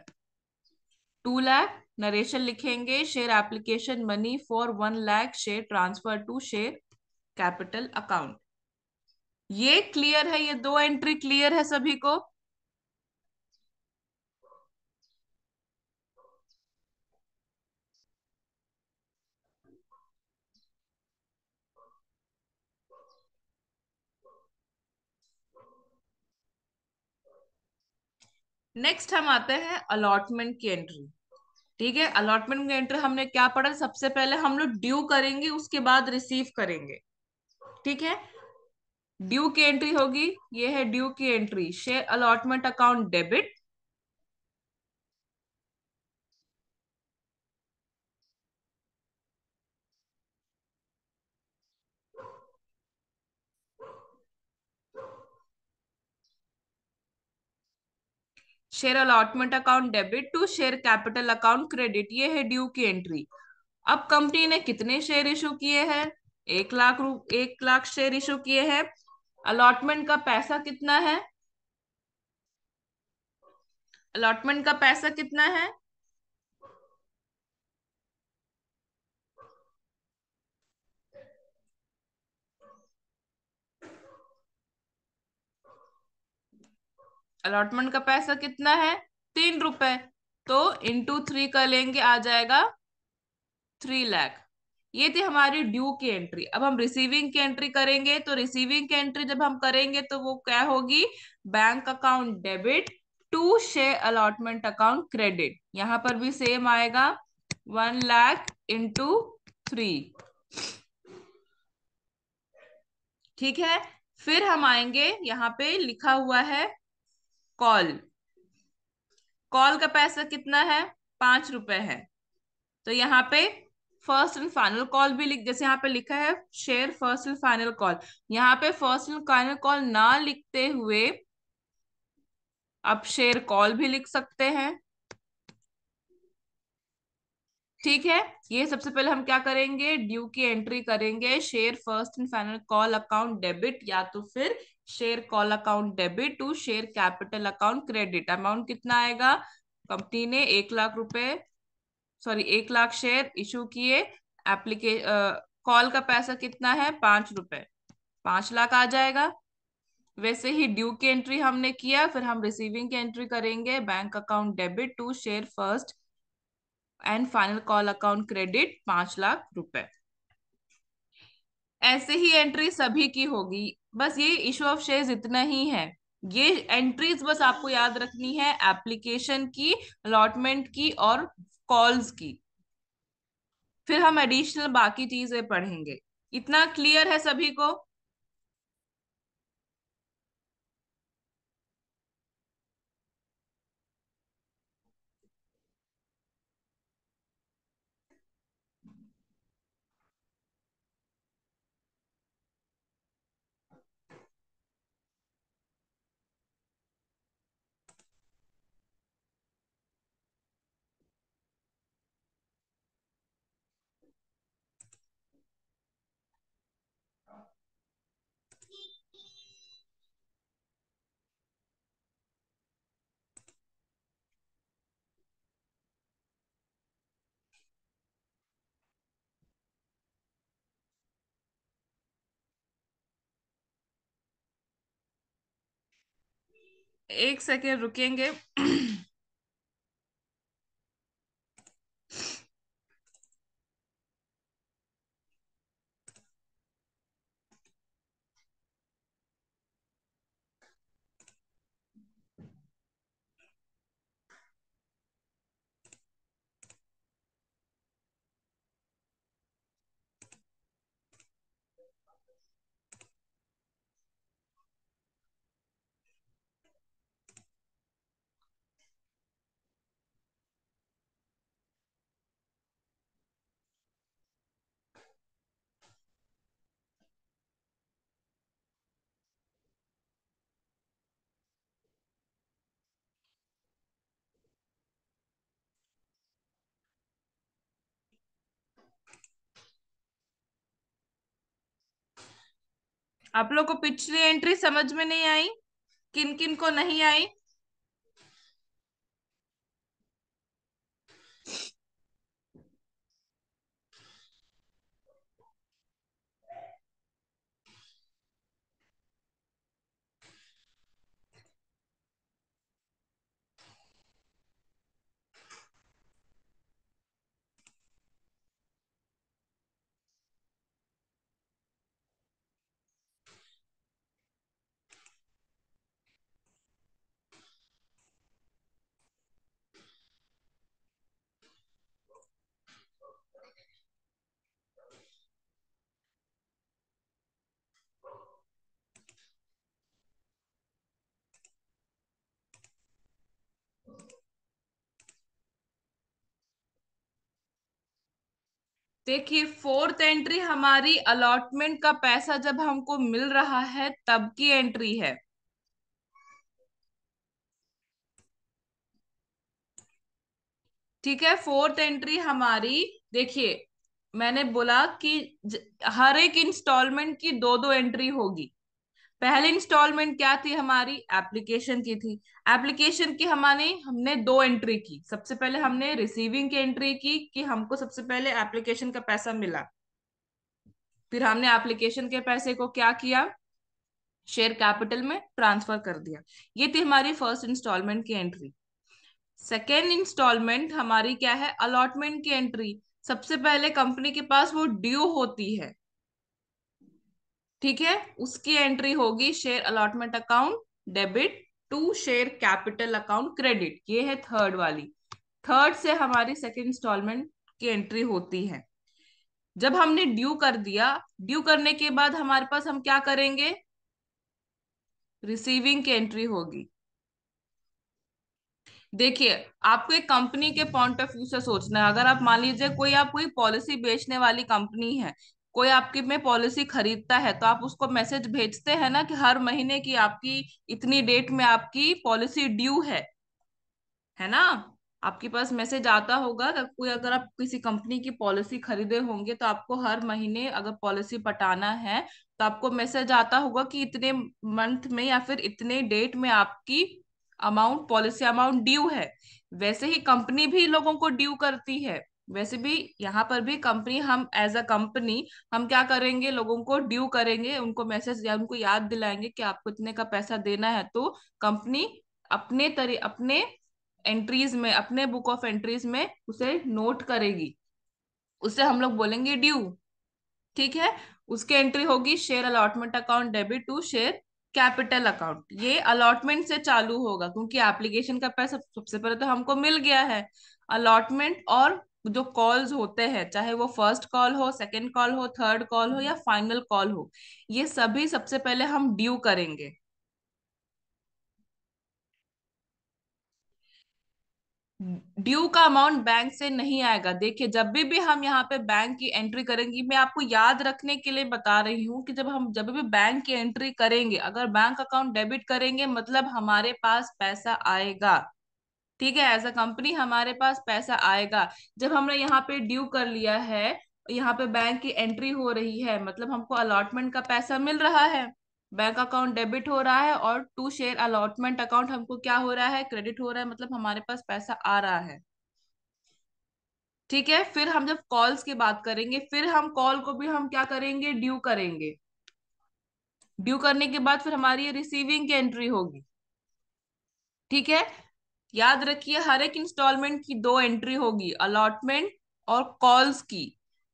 [SPEAKER 1] 2 लाख नरेशन लिखेंगे, share application money for 1 lakh share transfer to share capital account. ये क्लियर है? ये 2 एंट्री क्लियर है सभी को? नेक्स्ट हम आते हैं अलॉटमेंट की एंट्री। ठीक है, अलॉटमेंट की एंट्री हमने क्या पढ़ा? सबसे पहले हम लोग ड्यू करेंगे, उसके बाद रिसीव करेंगे। ठीक है, ड्यू की एंट्री होगी, ये है ड्यू की entry, share allotment account debit. Share allotment account debit to share capital account credit, ये है ड्यू की एंट्री। अब कंपनी ने कितने शेयर इशू किए हैं? 1 लाख शेयर इशू किए हैं। अलॉटमेंट का पैसा कितना है? अलॉटमेंट का पैसा कितना है? अलॉटमेंट का पैसा कितना है? 3 रुपए। तो इंटू 3 कर लेंगे, आ जाएगा 3 लाख। ये थी हमारी ड्यू की एंट्री। अब हम रिसीविंग की एंट्री करेंगे, तो रिसीविंग की एंट्री जब हम करेंगे तो वो क्या होगी? Bank account debit to share allotment account credit. यहां पर भी सेम आएगा, 1 लाख इंटू 3। ठीक है, फिर हम आएंगे, यहाँ पे लिखा हुआ है कॉल। कॉल का पैसा कितना है? 5 रुपए है। तो यहाँ पे फर्स्ट एंड फाइनल कॉल भी लिख, जैसे यहाँ पे लिखा है share first and final call, यहाँ पे फर्स्ट एंड फाइनल कॉल ना लिखते हुए आप शेयर कॉल भी लिख सकते हैं। ठीक है, ये सबसे पहले हम क्या करेंगे? ड्यू की एंट्री करेंगे, share first and final call account debit, या तो फिर share call account debit to share capital account credit. Amount कितना आएगा? कंपनी ने 1 लाख रुपए, सॉरी 1 लाख शेयर इशू किए। एप्लीके कॉल का पैसा कितना है? 5 रुपए। 5 लाख आ जाएगा। वैसे ही ड्यू की एंट्री हमने किया, फिर हम रिसीविंग की एंट्री करेंगे, bank account debit to share first and final call account credit 5 lakh रुपए। ऐसे ही एंट्री सभी की होगी। बस ये इशू ऑफ शेयर्स इतना ही है। ये एंट्रीज बस आपको याद रखनी है, एप्लीकेशन की, अलॉटमेंट की और कॉल्स की। फिर हम एडिशनल बाकी चीजें पढ़ेंगे। इतना क्लियर है सभी को? एक सेकेंड रुकेंगे। आप लोग को पिछली एंट्री समझ में नहीं आई? किन किन को नहीं आई? देखिए, फोर्थ एंट्री हमारी अलॉटमेंट का पैसा जब हमको मिल रहा है तब की एंट्री है। ठीक है, फोर्थ एंट्री हमारी, देखिए, मैंने बोला कि हर एक इंस्टॉलमेंट की दो दो एंट्री होगी। पहली इंस्टॉलमेंट क्या थी हमारी? एप्लीकेशन की थी। एप्लीकेशन की हमारी हमने दो एंट्री की। सबसे पहले हमने रिसीविंग की एंट्री की कि हमको सबसे पहले एप्लीकेशन का पैसा मिला। फिर हमने एप्लीकेशन के पैसे को क्या किया? शेयर कैपिटल में ट्रांसफर कर दिया। ये थी हमारी फर्स्ट इंस्टॉलमेंट की एंट्री। सेकेंड इंस्टॉलमेंट हमारी क्या है? अलॉटमेंट की एंट्री। सबसे पहले कंपनी के पास वो ड्यू होती है। ठीक है, उसकी एंट्री होगी share allotment account debit to share capital account credit. ये है थर्ड वाली। थर्ड से हमारी सेकेंड इंस्टॉलमेंट की एंट्री होती है। जब हमने ड्यू कर दिया, ड्यू करने के बाद हमारे पास हम क्या करेंगे? रिसीविंग की एंट्री होगी। देखिए, आपको एक कंपनी के पॉइंट ऑफ व्यू से सोचना है। अगर आप मान लीजिए कोई आप कोई पॉलिसी बेचने वाली कंपनी है, कोई आपकी में पॉलिसी खरीदता है, तो आप उसको मैसेज भेजते हैं ना कि हर महीने की आपकी इतनी डेट में आपकी पॉलिसी ड्यू है ना? आपके पास मैसेज आता होगा कि कोई, अगर आप किसी कंपनी की पॉलिसी खरीदे होंगे तो आपको हर महीने अगर पॉलिसी पटाना है तो आपको मैसेज आता होगा कि इतने मंथ में या फिर इतने डेट में आपकी अमाउंट, पॉलिसी अमाउंट ड्यू है। वैसे ही कंपनी भी लोगों को ड्यू करती है। वैसे भी यहाँ पर भी कंपनी, हम एज अ कंपनी हम क्या करेंगे? लोगों को ड्यू करेंगे, उनको मैसेज या उनको याद दिलाएंगे कि आपको इतने का पैसा देना है। तो कंपनी अपने एंट्रीज में, अपने बुक ऑफ एंट्रीज में उसे नोट करेगी। उसे हम लोग बोलेंगे ड्यू। ठीक है, उसकी एंट्री होगी share allotment account debit to share capital account. ये अलॉटमेंट से चालू होगा क्योंकि एप्लीकेशन का पैसा सबसे पहले तो हमको मिल गया है। अलॉटमेंट और जो कॉल्स होते हैं, चाहे वो फर्स्ट कॉल हो, सेकंड कॉल हो, थर्ड कॉल हो या फाइनल कॉल हो, ये सभी सबसे पहले हम ड्यू करेंगे। ड्यू का अमाउंट बैंक से नहीं आएगा। देखिए, जब भी हम यहाँ पे बैंक की एंट्री करेंगे, मैं आपको याद रखने के लिए बता रही हूँ कि जब भी बैंक की एंट्री करेंगे, अगर बैंक अकाउंट डेबिट करेंगे मतलब हमारे पास पैसा आएगा। ठीक है, एज अ कंपनी हमारे पास पैसा आएगा। जब हमने यहाँ पे ड्यू कर लिया है, यहाँ पे बैंक की एंट्री हो रही है, मतलब हमको अलॉटमेंट का पैसा मिल रहा है। बैंक अकाउंट डेबिट हो रहा है और टू शेयर अलॉटमेंट अकाउंट हमको क्या हो रहा है? क्रेडिट हो रहा है, मतलब हमारे पास पैसा आ रहा है। ठीक है, फिर हम जब कॉल्स की बात करेंगे, फिर हम कॉल को भी हम क्या करेंगे? ड्यू करेंगे। ड्यू करने के बाद फिर हमारी रिसीविंग की एंट्री होगी। ठीक है। याद रखिए हर एक इंस्टॉलमेंट की दो एंट्री होगी, अलॉटमेंट और कॉल्स की।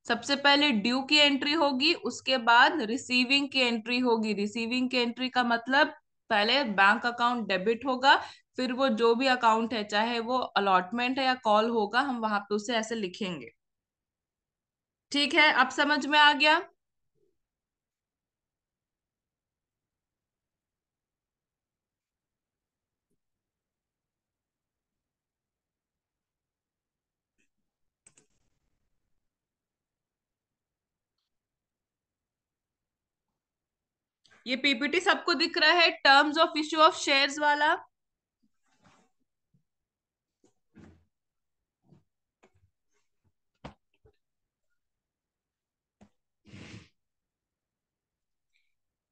[SPEAKER 1] सबसे पहले ड्यू की एंट्री होगी, उसके बाद रिसीविंग की एंट्री होगी। रिसीविंग की एंट्री का मतलब पहले बैंक अकाउंट डेबिट होगा, फिर वो जो भी अकाउंट है, चाहे वो अलॉटमेंट है या कॉल होगा, हम वहां पे उसे ऐसे लिखेंगे। ठीक है, अब समझ में आ गया। ये पीपीटी सबको दिख रहा है, terms of issue of shares वाला?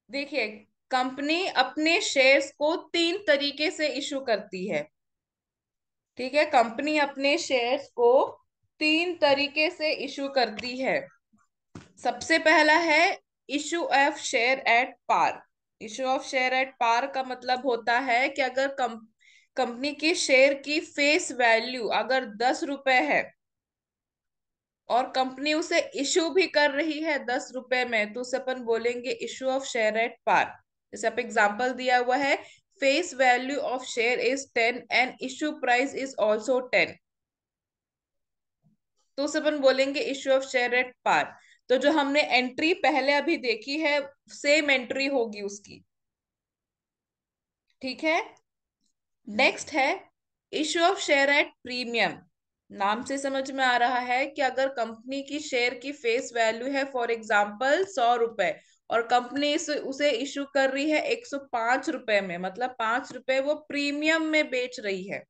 [SPEAKER 1] देखिए, कंपनी अपने शेयर्स को तीन तरीके से इशू करती है। ठीक है, कंपनी अपने शेयर्स को तीन तरीके से इशू करती है। सबसे पहला है issue of share at par. Issue of share at par का मतलब होता है कि अगर कंपनी के शेयर की फेस वैल्यू अगर 10 रुपए है और कंपनी उसे इशू भी कर रही है 10 रुपए में, तो उसे अपन बोलेंगे issue of share at par. जैसे आप एग्जांपल दिया हुआ है, face value of share is 10 and issue price is also 10, तो उसे अपन बोलेंगे issue of share at par. तो जो हमने एंट्री पहले अभी देखी है, सेम एंट्री होगी उसकी। ठीक है। नेक्स्ट है issue of share at premium. नाम से समझ में आ रहा है कि अगर कंपनी की शेयर की फेस वैल्यू है फॉर एग्जांपल 100 रुपए, और कंपनी उसे इशू कर रही है 105 रुपए में, मतलब 5 रुपए वो प्रीमियम में बेच रही है।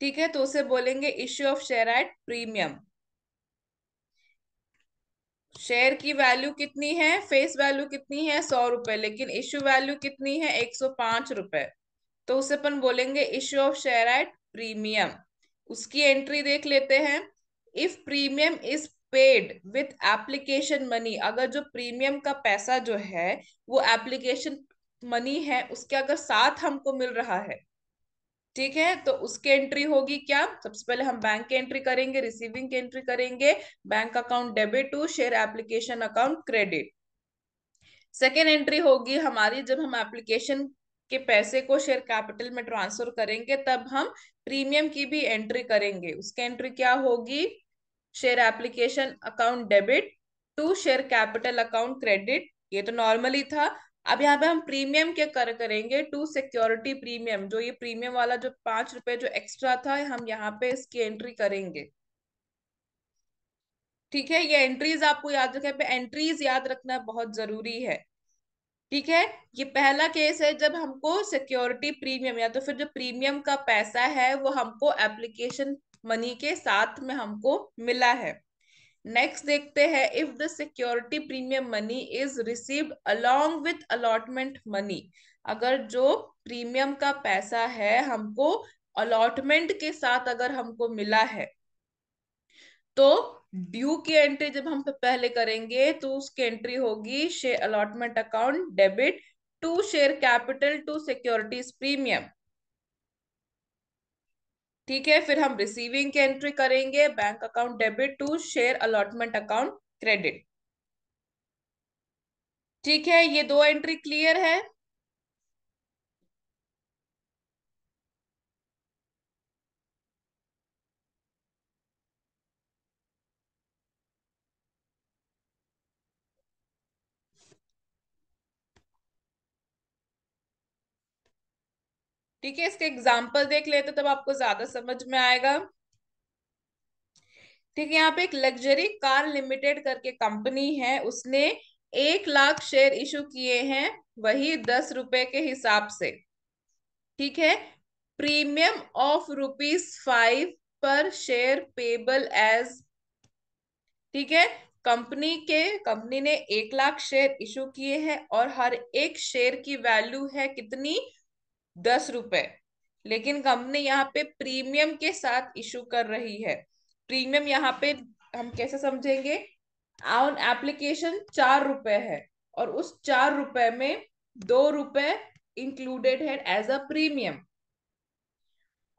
[SPEAKER 1] ठीक है, तो उसे बोलेंगे issue of share at premium. Share की वैल्यू कितनी है, फेस वैल्यू कितनी है 100 रुपए, लेकिन इश्यू वैल्यू कितनी है 105 रुपए, तो उसे अपन बोलेंगे issue of share at premium. उसकी एंट्री देख लेते हैं। If premium is paid with application money, अगर जो प्रीमियम का पैसा जो है वो एप्लीकेशन मनी है उसके अगर साथ हमको मिल रहा है, ठीक है, तो उसकी एंट्री होगी क्या? सबसे पहले हम बैंक की एंट्री करेंगे, रिसीविंग की एंट्री करेंगे, bank account debit to share application account credit. Second entry होगी हमारी, जब हम एप्लीकेशन के पैसे को शेयर कैपिटल में ट्रांसफर करेंगे तब हम प्रीमियम की भी एंट्री करेंगे। उसकी एंट्री क्या होगी? Share application account debit to share capital account credit. ये तो नॉर्मली था। अब यहाँ पे हम प्रीमियम क्या करेंगे? टू सिक्योरिटी प्रीमियम, जो ये प्रीमियम वाला जो 5 रुपए जो एक्स्ट्रा था, हम यहाँ पे इसकी एंट्री करेंगे। ठीक है, ये एंट्रीज आपको याद रखें, पे एंट्रीज याद रखना बहुत जरूरी है। ठीक है, ये पहला केस है जब हमको सिक्योरिटी प्रीमियम या तो फिर जो प्रीमियम का पैसा है वो हमको एप्लीकेशन मनी के साथ में हमको मिला है। नेक्स्ट देखते हैं, if the security premium money is received along with allotment money, अगर जो प्रीमियम का पैसा है हमको अलॉटमेंट के साथ अगर हमको मिला है, तो ड्यू की एंट्री जब हम पहले करेंगे तो उसकी एंट्री होगी share allotment account debit to share capital to securities premium. ठीक है, फिर हम रिसीविंग की एंट्री करेंगे, bank account debit to share allotment account credit. ठीक है, ये दो एंट्री क्लियर है। ठीक है, इसके एग्जाम्पल देख लेते तब आपको ज्यादा समझ में आएगा। ठीक है, यहाँ पे एक लग्जरी कार लिमिटेड करके कंपनी है, उसने 1 लाख शेयर इशू किए हैं, वही 10 रुपए के हिसाब से। ठीक है, प्रीमियम ऑफ ₹5 पर शेयर पेबल एज। ठीक है, कंपनी ने 1 लाख शेयर इशू किए हैं और हर एक शेयर की वैल्यू है कितनी? 10 रुपए। लेकिन कंपनी यहाँ पे प्रीमियम के साथ इशू कर रही है। प्रीमियम यहाँ पे हम कैसे समझेंगे? ऑन एप्लीकेशन 4 रुपए है और उस 4 रुपए में 2 रुपए इंक्लूडेड है एज अ प्रीमियम।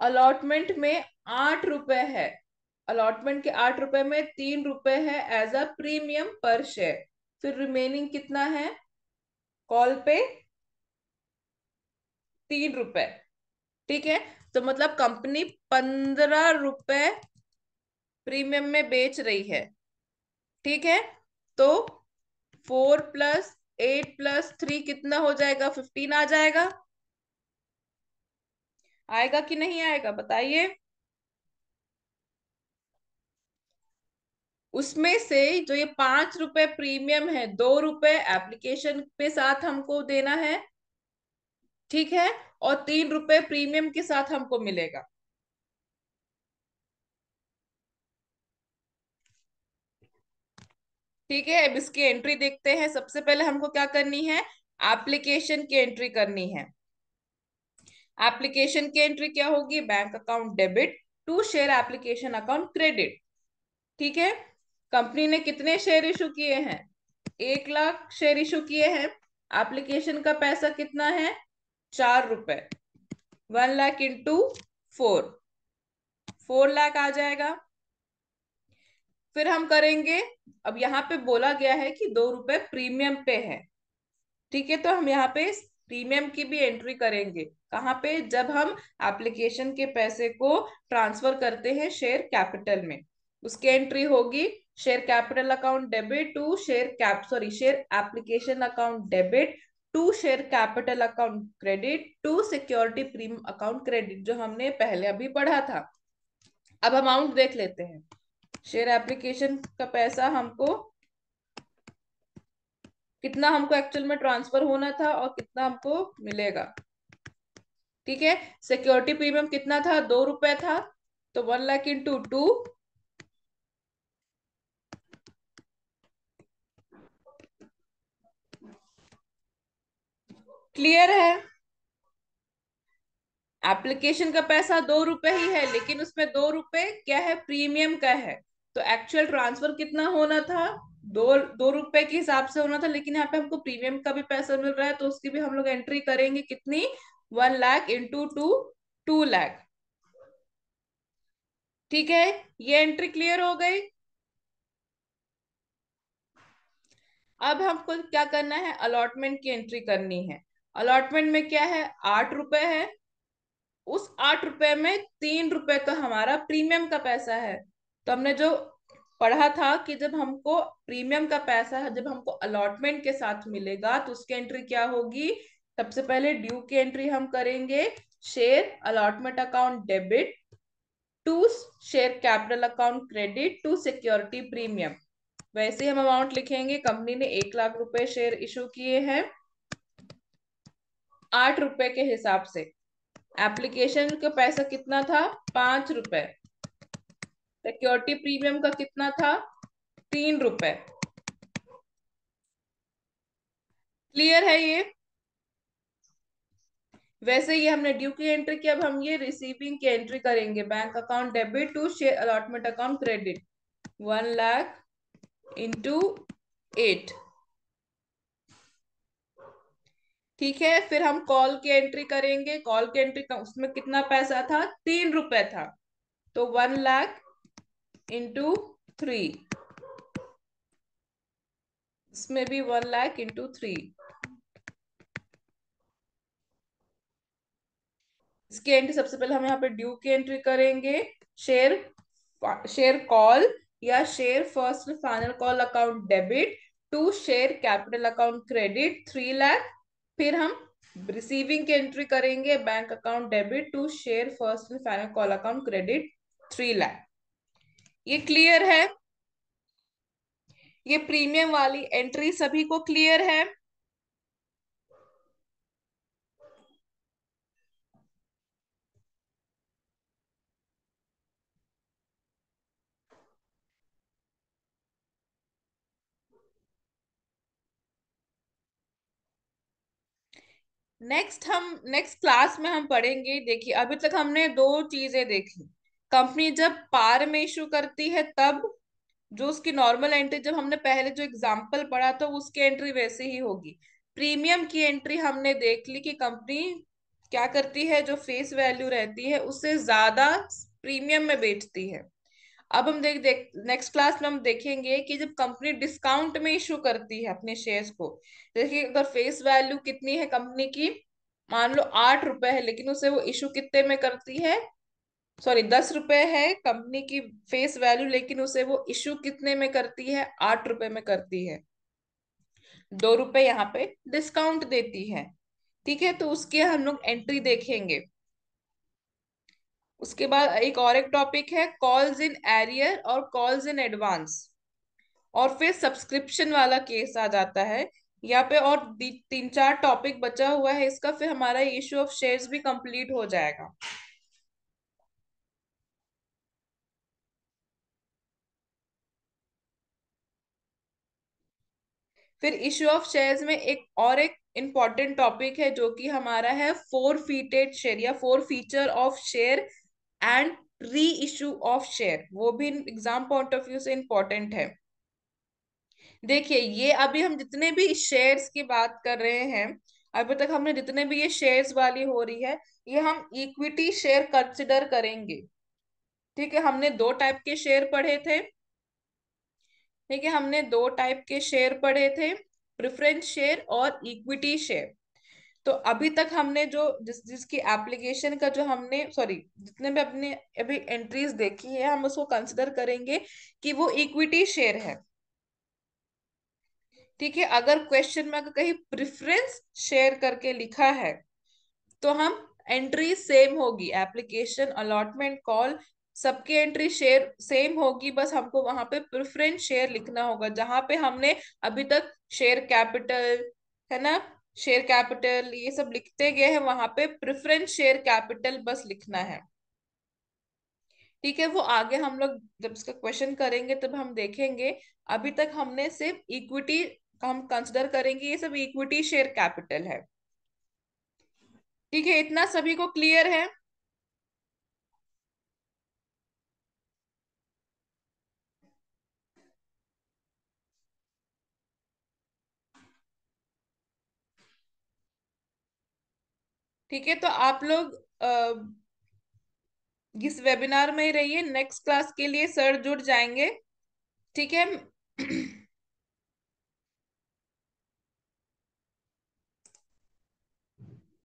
[SPEAKER 1] अलॉटमेंट में 8 रुपए है, अलॉटमेंट के 8 रुपए में 3 रुपए है एज अ प्रीमियम पर शेयर। फिर रिमेनिंग कितना है कॉल पे? 3 रुपए। ठीक है, तो मतलब कंपनी 15 रुपए प्रीमियम में बेच रही है। ठीक है, तो 4 + 8 + 3 कितना हो जाएगा? 15 आ जाएगा। आएगा कि नहीं आएगा बताइए? उसमें से जो ये 5 रुपए प्रीमियम है, 2 रुपए एप्लीकेशन पे साथ हमको देना है। ठीक है, और 3 रुपए प्रीमियम के साथ हमको मिलेगा। ठीक है, अब इसकी एंट्री देखते हैं। सबसे पहले हमको क्या करनी है? एप्लीकेशन की एंट्री करनी है। एप्लीकेशन की एंट्री क्या होगी? Bank account debit to share application account credit. ठीक है, कंपनी ने कितने शेयर इशू किए हैं? 1 लाख शेयर इशू किए हैं। एप्लीकेशन का पैसा कितना है? 4 रुपए। 1 लाख इंटू 4, 4 लाख आ जाएगा। फिर हम करेंगे, अब यहाँ पे बोला गया है कि 2 रुपए प्रीमियम पे है। ठीक है, तो हम यहाँ पे प्रीमियम की भी एंट्री करेंगे। कहाँ पे? जब हम एप्लीकेशन के पैसे को ट्रांसफर करते हैं शेयर कैपिटल में, उसकी एंट्री होगी share capital account debit to share cap sorry share application account debit to share capital account credit to security premium account credit, जो हमने पहले अभी पढ़ा था। अब अमाउंट देख लेते हैं। शेयर एप्लीकेशन का पैसा हमको कितना हमको एक्चुअल में ट्रांसफर होना था और कितना हमको मिलेगा। ठीक है, सिक्योरिटी प्रीमियम कितना था? 2 रुपए था, तो 1 लाख इंटू 2। क्लियर है? एप्लीकेशन का पैसा 2 रुपए ही है, लेकिन उसमें 2 रुपए क्या है? प्रीमियम का है। तो एक्चुअल ट्रांसफर कितना होना था? दो 2 रुपए के हिसाब से होना था, लेकिन यहाँ पे हमको प्रीमियम का भी पैसा मिल रहा है, तो उसकी भी हम लोग एंट्री करेंगे। कितनी? 1 लाख इंटू 2, 2 लाख। ठीक है, ये एंट्री क्लियर हो गई। अब हमको क्या करना है? अलॉटमेंट की एंट्री करनी है। अलॉटमेंट में क्या है? 8 रुपए है। उस 8 रुपए में 3 रुपए तो हमारा प्रीमियम का पैसा है। तो हमने जो पढ़ा था कि जब हमको प्रीमियम का पैसा जब हमको अलॉटमेंट के साथ मिलेगा तो उसकी एंट्री क्या होगी? सबसे पहले ड्यू की एंट्री हम करेंगे। Share allotment account debit to share capital account credit to security premium. वैसे ही हम अमाउंट लिखेंगे। कंपनी ने 1 लाख रुपए शेयर इशू किए हैं 8 रुपए के हिसाब से। एप्लीकेशन का पैसा कितना था? 5 रुपए। सिक्योरिटी प्रीमियम का कितना था? 3 रुपए। क्लियर है ये? वैसे ही हमने ड्यू की एंट्री की, अब हम ये रिसीविंग की एंट्री करेंगे। Bank account debit to share allotment account credit 1 lakh into 8। ठीक है, फिर हम कॉल की एंट्री करेंगे। कॉल की एंट्री का उसमें कितना पैसा था? 3 रुपए था, तो 1 लाख इंटू 3। इसमें भी 1 लाख इंटू 3। इसकी एंट्री सबसे पहले हम यहाँ पे ड्यू की एंट्री करेंगे। शेयर शेयर कॉल या share first final call account debit to share capital account credit 3 lakh. फिर हम रिसीविंग की एंट्री करेंगे। Bank account debit to share first final call account credit 3 lakh. ये क्लियर है? ये प्रीमियम वाली एंट्री सभी को क्लियर है? नेक्स्ट क्लास में हम पढ़ेंगे। देखिए, अभी तक हमने दो चीजें देखी। कंपनी जब पार में इशू करती है तब जो उसकी नॉर्मल एंट्री, जब हमने पहले जो एग्जांपल पढ़ा था उसकी एंट्री वैसे ही होगी। प्रीमियम की एंट्री हमने देख ली कि कंपनी क्या करती है, जो फेस वैल्यू रहती है उससे ज्यादा प्रीमियम में बेचती है। अब हम देख देख नेक्स्ट क्लास में हम देखेंगे कि जब कंपनी डिस्काउंट में इशू करती है अपने शेयर्स को। देखिए अगर फेस वैल्यू कितनी है कंपनी की, मान लो 8 रुपए है, लेकिन उसे वो इशू कितने में करती है, सॉरी 10 रुपए है कंपनी की फेस वैल्यू, लेकिन उसे वो इशू कितने में करती है, 8 रुपए में करती है। 2 रुपए यहाँ पे डिस्काउंट देती है। ठीक है, तो उसकी हम लोग एंट्री देखेंगे। उसके बाद एक टॉपिक है कॉल्स इन एरियर और कॉल्स इन एडवांस। और फिर सब्सक्रिप्शन वाला केस आ जाता है यहाँ पे। और 3-4 टॉपिक बचा हुआ है इसका, फिर हमारा इशू ऑफ शेयर्स भी कंप्लीट हो जाएगा। फिर इशू ऑफ शेयर्स में एक इम्पॉर्टेंट टॉपिक है जो कि हमारा है फोर फीटेड शेयर या four feature of share and re issue of share. वो भी एग्जाम पॉइंट ऑफ व्यू से इम्पोर्टेंट है। देखिए ये अभी हम जितने भी शेयर्स की बात कर रहे हैं, अभी तक हमने जितने भी ये शेयर्स वाली हो रही है, ये हम इक्विटी शेयर कंसिडर करेंगे। ठीक है, हमने दो टाइप के शेयर पढ़े थे। ठीक है, हमने दो टाइप के शेयर पढ़े थे, प्रेफरेंस शेयर और इक्विटी शेयर। तो अभी तक हमने जो जिसकी एप्लीकेशन का जो हमने सॉरी जितने भी अपने अभी एंट्रीज देखी है, हम उसको कंसिडर करेंगे कि वो इक्विटी शेयर है। ठीक है, अगर क्वेश्चन में अगर कहीं प्रेफरेंस शेयर करके लिखा है तो हम एंट्री सेम होगी, एप्लीकेशन अलॉटमेंट कॉल सबकी एंट्री शेयर सेम होगी, बस हमको वहां पे प्रेफरेंस शेयर लिखना होगा। जहां पे हमने अभी तक शेयर कैपिटल, है ना, शेयर कैपिटल ये सब लिखते गए हैं, वहां पे प्रेफरेंस शेयर कैपिटल बस लिखना है। ठीक है, वो आगे हम लोग जब इसका क्वेश्चन करेंगे तब हम देखेंगे। अभी तक हमने सिर्फ इक्विटी हम कंसिडर करेंगे, ये सब इक्विटी शेयर कैपिटल है। ठीक है, इतना सभी को क्लियर है? ठीक है, तो आप लोग इस वेबिनार में ही रहिए, नेक्स्ट क्लास के लिए सर जुड़ जाएंगे। ठीक है।